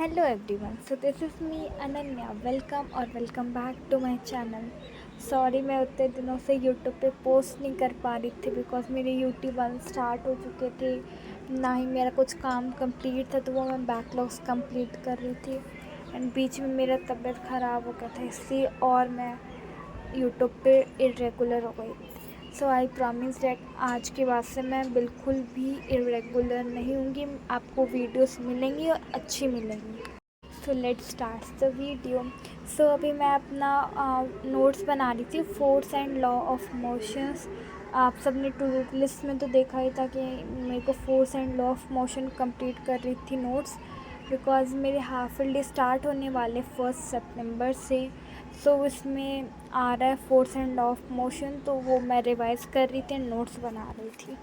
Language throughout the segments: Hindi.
Hello everyone, so this is me Ananya. Welcome back to my channel. Sorry मैं उतने दिनों से यूट्यूब पे पोस्ट नहीं कर पा रही थी बिकॉज मेरे यूट्यूब वन स्टार्ट हो चुके थे, ना ही मेरा कुछ काम कंप्लीट था तो वो मैं बैकलॉग्स कंप्लीट कर रही थी एंड बीच में मेरा तबीयत ख़राब हो गया था इसलिए और मैं यूट्यूब पे इरेगुलर हो गई। सो आई प्रॉमिस डैट आज के बाद से मैं बिल्कुल भी इरेगुलर नहीं होंगी, आपको वीडियोस मिलेंगी और अच्छी मिलेंगी। So let's start the video. So अभी मैं अपना नोट्स बना रही थी, force and law of motions. आप सब ने टू डू लिस्ट में तो देखा ही था कि मेरे को force and law of motion complete कर रही थी नोट्स, बिकॉज मेरे हाफ डे स्टार्ट होने वाले 1 सितंबर से। सो इसमें आ रहा है force and law of motion, तो वो मैं रिवाइज कर रही थी, नोट्स बना रही थी।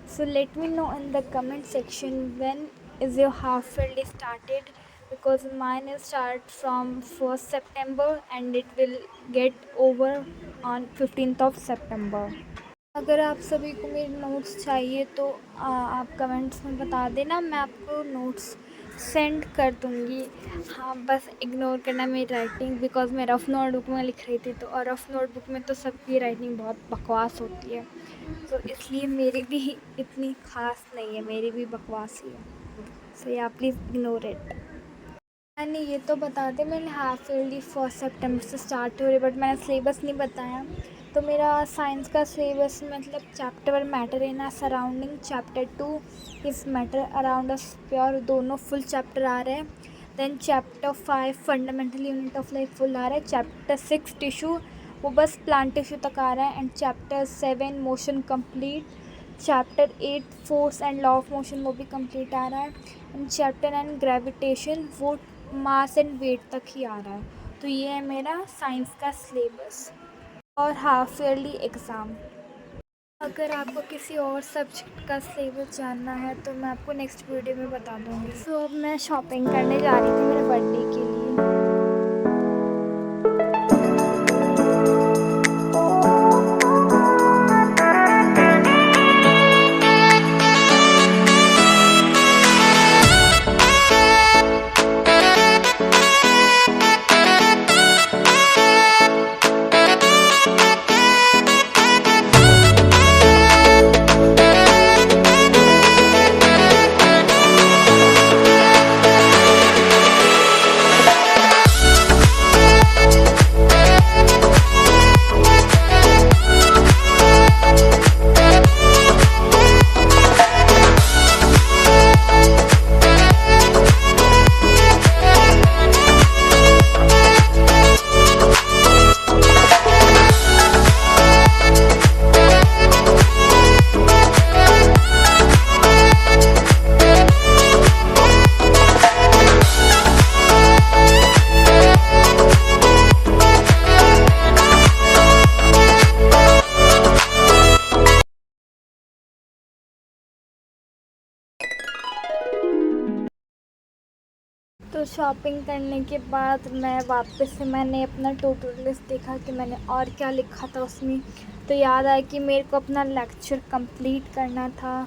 So let me know in the comment section when is your half day started, because mine is start from 1st September and it will get over on 15th of September. अगर आप सभी को मेरे नोट्स चाहिए तो आप कमेंट्स में बता देना, मैं आपको नोट्स सेंड कर दूँगी। हाँ, बस इग्नोर करना मेरी राइटिंग, बिकॉज मैं रफ़ नोटबुक में लिख रही थी तो, और रफ़ नोटबुक में तो सबकी राइटिंग बहुत बकवास होती है, तो इसलिए मेरी भी इतनी ख़ास नहीं है, मेरी भी बकवास ही है। सो या प्लीज़ इग्नोर इट। मैंने ये तो बता दें, मैंने हाफ ईयरली 1 सितंबर से स्टार्ट हो रही, बट मैंने सिलेबस नहीं बताया। तो मेरा साइंस का सिलेबस मतलब chapter 1 matter in a surrounding, chapter 2 is matter around us pure, दोनों फुल चैप्टर आ रहे हैं। Then chapter 5 fundamental unit of life full आ रहा है। चैप्टर 6 टिश्यू, वो बस प्लांट टिश्यू तक आ रहा है। And chapter 7 motion complete. Chapter 8 force and law of motion, वो भी कंप्लीट आ रहा है। एंड चैप्टर 9 ग्रेविटेशन, वो मास एंड वेट तक ही आ रहा है। तो ये है मेरा साइंस का सिलेबस और हाफ ईयरली एग्ज़ाम। अगर आपको किसी और सब्जेक्ट का सिलेबस जानना है तो मैं आपको नेक्स्ट वीडियो में बता दूँगी। सो अब मैं शॉपिंग करने जा रही थी मेरे बर्थडे के लिए। तो शॉपिंग करने के बाद मैं वापस से मैंने अपना टू डू लिस्ट देखा कि मैंने और क्या लिखा था उसमें, तो याद आया कि मेरे को अपना लेक्चर कंप्लीट करना था।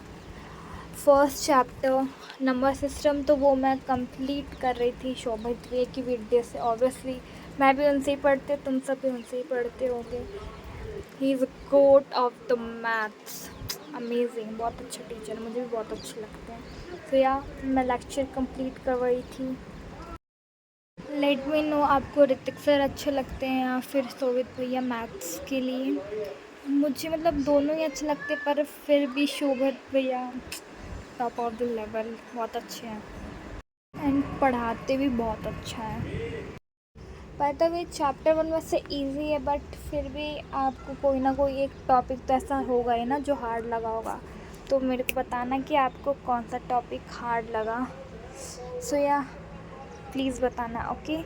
फर्स्ट चैप्टर नंबर सिस्टम, तो वो मैं कंप्लीट कर रही थी शोभित भैया की वीडियो से। ऑब्वियसली मैं भी उनसे ही पढ़ती हूँ, तुम सब भी उनसे ही पढ़ते होगे। He is goat of the maths, amazing, बहुत अच्छा टीचर, मुझे भी बहुत अच्छे लगते हैं। तो या मैं लेक्चर कंप्लीट कर रही थी। लेट मी नो आपको ऋतिक सर अच्छे लगते हैं या फिर शोभित भैया मैथ्स के लिए। मुझे मतलब दोनों ही अच्छे लगते, पर फिर भी शोभित भैया टॉप ऑफ द लेवल, बहुत अच्छे हैं एंड पढ़ाते भी बहुत अच्छा है। पता भी चैप्टर 1 वैसे इजी है, बट फिर भी आपको कोई ना कोई एक टॉपिक तो ऐसा होगा ही ना जो हार्ड लगा होगा, तो मेरे को बताना कि आपको कौन सा टॉपिक हार्ड लगा। सो या प्लीज़ बताना, ओके।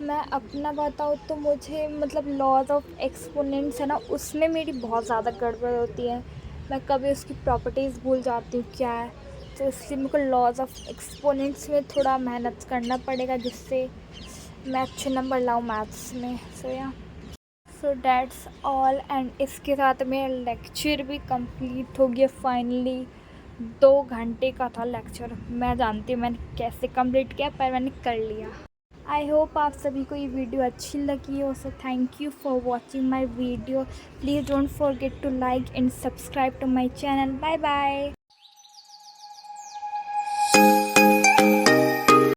मैं अपना बताऊँ तो मुझे मतलब लॉज ऑफ एक्सपोनेंट्स है ना, उसमें मेरी बहुत ज़्यादा गड़बड़ होती है। मैं कभी उसकी प्रॉपर्टीज़ भूल जाती हूँ क्या है, तो इसलिए मेरे को लॉज ऑफ एक्सपोनेंट्स में थोड़ा मेहनत करना पड़ेगा जिससे मैं अच्छे नंबर लाऊँ मैथ्स में। सो डैट्स ऑल, एंड इसके साथ मेरा लेक्चर भी कंप्लीट हो गया फाइनली। 2 घंटे का था लेक्चर। मैं जानती हूँ मैंने कैसे कंप्लीट किया, पर मैंने कर लिया। आई होप आप सभी को ये वीडियो अच्छी लगी हो। So thank you for watching my video. Please don't forget to like and subscribe to my channel. Bye bye.